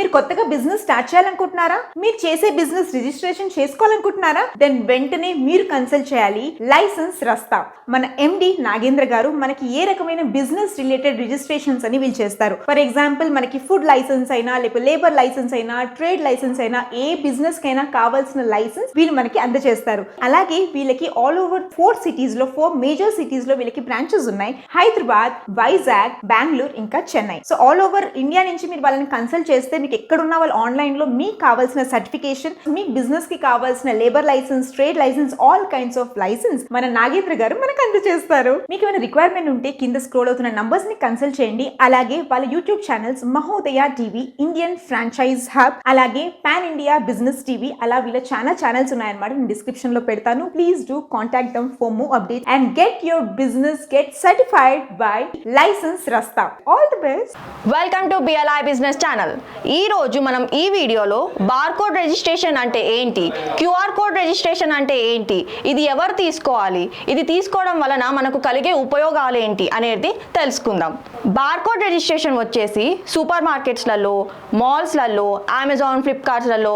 మీరు కొత్తగా business start చేయాలనుకుంటున్నారా? మీరు చేసే బిజినెస్ రిజిస్ట్రేషన్ చేసుకోవాలనుకుంటున్నారా? దెన్ వెంటనే మీరు కన్సల్ట్ చేయాలి లైసెన్స్ రస్తా. మన ఎండి నాగేంద్ర గారు మనకి ఏ రకమైన బిజినెస్ రిలేటెడ్ రిజిస్ట్రేషన్స్ అని వీళ్ళు చేస్తారు. ఫర్ ఎగ్జాంపుల్ మనకి ఫుడ్ లైసెన్స్ అయినా, లేకపోతే లేబర్ లైసెన్స్ అయినా, ట్రేడ్ లైసెన్స్ అయినా, ఏ బిజినెస్ కైనా కావాల్సిన లైసెన్స్ వీళ్ళు మనకి అందజేస్తారు. అలాగే వీళ్ళకి ఆల్ ఓవర్ 4 మేజర్ సిటీస్ లో వీళ్ళకి బ్రాంచెస్ ఉన్నాయి. హైదరాబాద్, వైజాగ్, బెంగళూరు, ఇంకా Chennai. So all over India నుంచి మీరు వాళ్ళని కన్సల్ట్ చేస్తే మీకు ఎక్కడున్న వాళ్ళు ఆన్లైన్ లో మీకు కావాల్సిన సర్టిఫికేషన్, మీ బిజినెస్ కి కావాల్సిన labour licence, trade licence, all kinds of licence మన నాగేంద్ర గారు మనకు అందజేస్తారు. మీకు ఏమైనా రిక్వైర్మెంట్ ఉంటే కింద స్క్రోల్ అవుతున్న నంబర్స్ ని కన్సల్ట్ చేయండి. అలాగే వాళ్ళ YouTube channels Mahodaya TV, Indian franchise hub, అలాగే పాన్ ఇండియా బిజినెస్ టీవీ, అలా వీళ్ళ చాలా ఛానల్స్ ఉన్నాయన్నమాట. నేను డిస్క్రిప్షన్ లో పెడతాను. Please do contact them for more update and get your business get certified by licence Rasta. All the best. Welcome to BLI business channel. ఈ రోజు మనం ఈ వీడియోలో బార్కోడ్ రిజిస్ట్రేషన్ అంటే ఏంటి, క్యూఆర్ కోడ్ రిజిస్ట్రేషన్ అంటే ఏంటి, ఇది ఎవరు తీసుకోవాలి, ఇది తీసుకోవడం వలన మనకు కలిగే ఉపయోగాలు ఏంటి అనేది తెలుసుకుందాం. బార్కోడ్ రిజిస్ట్రేషన్ వచ్చేసి సూపర్ మార్కెట్స్లలో, మాల్స్లలో, అమెజాన్, ఫ్లిప్కార్ట్స్లలో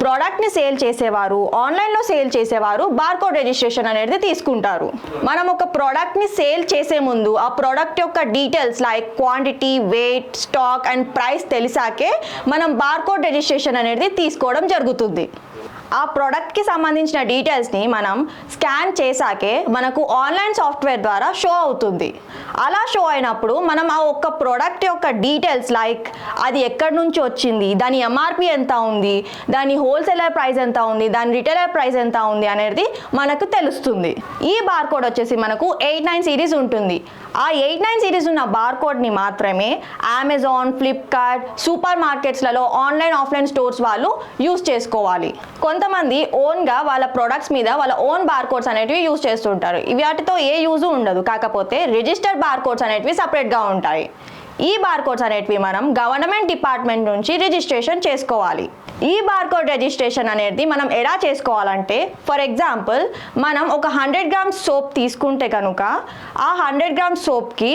ప్రోడక్ట్ని సేల్ చేసేవారు, ఆన్లైన్లో సేల్ చేసేవారు బార్కోడ్ రిజిస్ట్రేషన్ అనేది తీసుకుంటారు. మనం ఒక ప్రోడక్ట్ని సేల్ చేసే ముందు ఆ ప్రోడక్ట్ యొక్క details like quantity, weight, stock and price తెలిసాకే మనం బార్కోడ్ రిజిస్ట్రేషన్ అనేది తీసుకోవడం జరుగుతుంది. ఆ ప్రోడక్ట్కి సంబంధించిన డీటెయిల్స్ని మనం స్కాన్ చేశాకే మనకు ఆన్లైన్ సాఫ్ట్వేర్ ద్వారా షో అవుతుంది. అలా షో అయినప్పుడు మనం ఆ ఒక్క ప్రోడక్ట్ యొక్క డీటెయిల్స్ లైక్ అది ఎక్కడి నుంచి వచ్చింది, దాని ఎంఆర్పి ఎంత ఉంది, దాని హోల్సేలర్ ప్రైస్ ఎంత ఉంది, దాని రిటైలర్ ప్రైస్ ఎంత ఉంది అనేది మనకు తెలుస్తుంది. ఈ బార్కోడ్ వచ్చేసి మనకు 89 సిరీస్ ఉంటుంది. ఆ 89 సిరీస్ ఉన్న బార్కోడ్ని మాత్రమే అమెజాన్, ఫ్లిప్కార్ట్, సూపర్ మార్కెట్స్లలో ఆన్లైన్, ఆఫ్లైన్ స్టోర్స్ వాళ్ళు యూస్ చేసుకోవాలి. కొంతమంది ఓన్గా వాళ్ళ ప్రొడక్ట్స్ మీద వాళ్ళ ఓన్ బార్కోడ్స్ అనేటివి యూజ్ చేస్తుంటారు. వాటితో ఏ యూజు ఉండదు. కాకపోతే రిజిస్టర్డ్ బార్కోడ్స్ అనేటివి సపరేట్గా ఉంటాయి. ఈ బార్కోడ్స్ అనేటివి మనం గవర్నమెంట్ డిపార్ట్మెంట్ నుంచి రిజిస్ట్రేషన్ చేసుకోవాలి. ఈ బార్కోడ్ రిజిస్ట్రేషన్ అనేది మనం ఎలా చేసుకోవాలంటే, ఫర్ ఎగ్జాంపుల్ మనం ఒక 100 గ్రామ్స్ సోప్ తీసుకుంటే కనుక ఆ 100 గ్రామ్స్ సోప్కి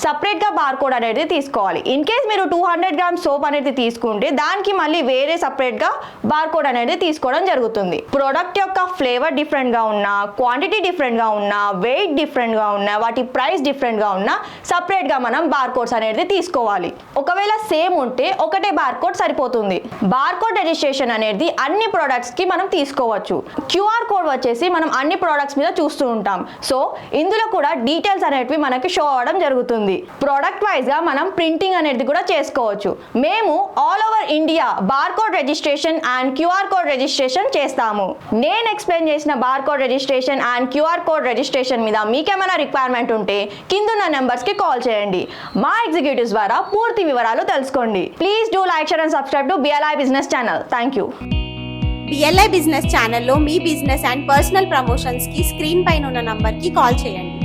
సపరేట్గా బార్కోడ్ అనేది తీసుకోవాలి. ఇన్ కేస్ మీరు 200 గ్రామ్స్ సోప్ అనేది తీసుకుంటే దానికి మళ్ళీ వేరే సపరేట్గా బార్కోడ్ అనేది తీసుకోవడం జరుగుతుంది. ప్రోడక్ట్ యొక్క ఫ్లేవర్ డిఫరెంట్గా ఉన్నా, క్వాంటిటీ డిఫరెంట్గా ఉన్నా, వెయిట్ డిఫరెంట్గా ఉన్నా, వాటి ప్రైస్ డిఫరెంట్గా ఉన్నా సపరేట్గా మనం బార్కోడ్స్ అనేది తీసుకోవాలి. ఒకవేళ సేమ్ ఉంటే ఒకటే బార్కోడ్ సరిపోతుంది. బార్కోడ్ రిజిస్ట్రేషన్ అనేది అన్ని ప్రోడక్ట్స్కి మనం తీసుకోవచ్చు. క్యూఆర్ కోడ్ వచ్చేసి మనం అన్ని ప్రోడక్ట్స్ మీద చూస్తూ ఉంటాం. సో ఇందులో కూడా డీటెయిల్స్ అనేటివి మనకి షో అవ్వడం జరుగుతుంది. ప్రోడక్ట్ వైజ్ గా మనం ప్రింటింగ్ అనేది కూడా చేసుకోవచ్చు. మేము all over India barcode registration and QR code registration చేస్తాము. నేను ఎక్స్ప్లెయిన్ చేసిన barcode registration and QR code registration మీద మీకేమైనా రిక్వైర్మెంట్ ఉంటే కిందున్న నెంబర్స్ కి కాల్ చేయండి. మా ఎగ్జిక్యూటివ్స్ ద్వారా పూర్తి వివరాలు తెలుసుకోండి. Please do like, share and subscribe to BLI business channel. Thank you. BLI business ఛానల్లో మీ బిజినెస్ అండ్ పర్సనల్ ప్రమోషన్స్ కి స్క్రీన్ పైన ఉన్న నంబర్ కి కాల్ చేయండి.